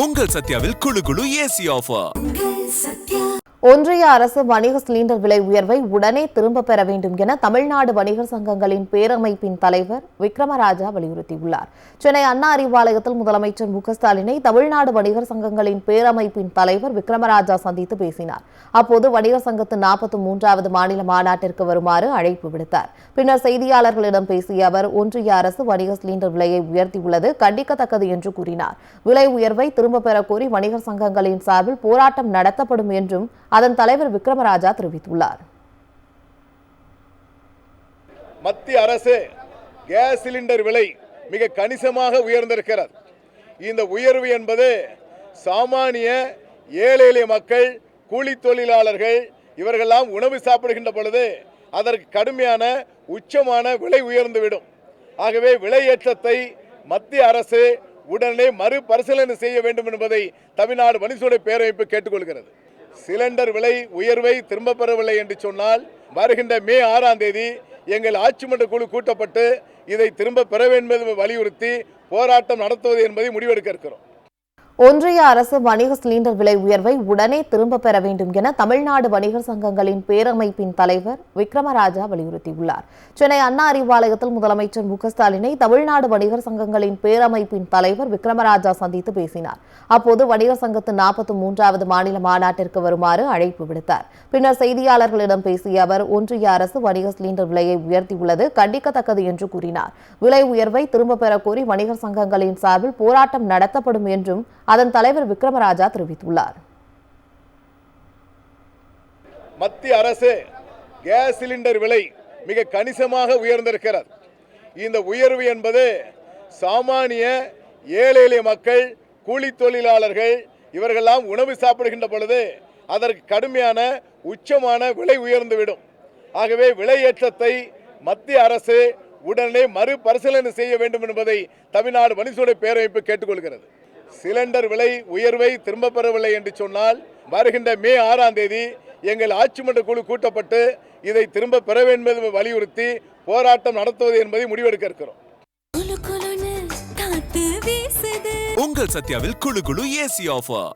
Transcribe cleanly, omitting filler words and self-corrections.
உங்கள் சத்யாவில் குளு குளு ஏசி ஆஃபர். ஒன்றிய அரசு வணிக சிலிண்டர் விலை உயர்வை உடனே திரும்ப பெற வேண்டும் என தமிழ்நாடு வணிகர் சங்கங்களின் பேரமைப்பின் தலைவர் விக்ரமராஜா வலியுறுத்தியுள்ளார். சென்னை அண்ணா அறிவாலயத்தில் முதலமைச்சர் மு.க.ஸ்டாலினை தமிழ்நாடு வணிகர் சங்கங்களின் பேரமைப்பின் தலைவர் விக்ரமராஜா சந்தித்து பேசினார். அப்போது வணிகர் சங்கத்தின் 43வது மாநில மாநாட்டிற்கு வருமாறு அழைப்பு விடுத்தார். பின்னர் செய்தியாளர்களிடம் பேசிய அவர், ஒன்றிய அரசு வணிக சிலிண்டர் விலையை உயர்த்தியுள்ளது கண்டிக்கத்தக்கது என்று கூறினார். விலை உயர்வை திரும்பப் பெறக் கோரி வணிகர் சங்கங்களின் சார்பில் போராட்டம் நடத்தப்படும் என்றும் அதன் தலைவர் விக்ரமராஜா தெரிவித்துள்ளார். மத்திய அரசு கேஸ் சிலிண்டர் விலை மிக கணிசமாக உயர்ந்திருக்கிறது. இந்த உயர்வு என்பது சாமானிய ஏழை எளிய மக்கள், கூலி தொழிலாளர்கள் இவர்களெல்லாம் உணவு சாப்பிடுகின்ற பொழுது அதற்கு கடுமையான உச்சமான விலை உயர்ந்துவிடும். ஆகவே விலையேற்றத்தை மத்திய அரசு உடனே மறுபரிசீலனை செய்ய வேண்டும் என்பதை தமிழ்நாடு வணிகர்களுடைய பேரமைப்பு கேட்டுக்கொள்கிறது. சிலிண்டர் விலை உயர்வை திரும்ப பெறவில்லை என்று சொன்னால் வருகின்ற மே 6ஆம் தேதி எங்கள் ஆட்சி மன்ற குழு கூட்டப்பட்டு இதை திரும்ப பெற வேண்டும் என்பதை வலியுறுத்தி போராட்டம் நடத்துவது என்பதை முடிவெடுக்க இருக்கிறோம். ஒன்றிய அரசு வணிக சிலிண்டர் விலை உயர்வை உடனே திரும்ப பெற வேண்டும் என தமிழ்நாடு வணிகர் சங்கங்களின் பேரமைப்பின் தலைவர் விக்ரமராஜா வலியுறுத்தியுள்ளார். சென்னை அண்ணா அறிவாலயத்தில் முதலமைச்சர் மு.க.ஸ்டாலினை தமிழ்நாடு வணிகர் சங்கங்களின் பேரமைப்பின் தலைவர் விக்ரமராஜா சந்தித்து பேசினார். அப்போது வணிகர் சங்கத்தின் 43வது மாநில மாநாட்டிற்கு வருமாறு அழைப்பு விடுத்தார். பின்னர் செய்தியாளர்களிடம் பேசிய அவர், ஒன்றிய அரசு வணிக சிலிண்டர் விலையை உயர்த்தியுள்ளது கண்டிக்கத்தக்கது என்று கூறினார். விலை உயர்வை திரும்பப் பெறக் கோரி வணிகர் சங்கங்களின் சார்பில் போராட்டம் நடத்தப்படும் என்றும் அதன் தலைவர் விக்ரமராஜா தெரிவித்துள்ளார். மத்திய அரசு கேஸ் சிலிண்டர் விலை மிக கணிசமாக உயர்ந்திருக்கிறது. இந்த உயர்வு என்பது சாமானிய ஏழை எளிய மக்கள், கூலி தொழிலாளர்கள் இவர்களெல்லாம் உணவு சாப்பிடுகின்ற பொழுது அதற்கு கடுமையான உச்சமான விலை உயர்ந்துவிடும். ஆகவே விலையேற்றத்தை மத்திய அரசு உடனே மறுபரிசீலனை செய்ய வேண்டும் என்பதை தமிழ்நாடு வணிகர்களுடைய பேரமைப்பு கேட்டுக்கொள்கிறது. சிலிண்டர் விலை உயர்வை திரும்ப பெறவில்லை என்று சொன்னால் வருகின்ற மே 6ஆம் தேதி எங்கள் ஆட்சி மன்ற குழு கூட்டப்பட்டு இதை திரும்ப பெற வேண்டும் என்பதை வலியுறுத்தி போராட்டம் நடத்துவது என்பதை முடிவெடுக்க இருக்கிறோம். உங்கள் சத்யாவில் குளு குளு ஏசி ஆஃபர்.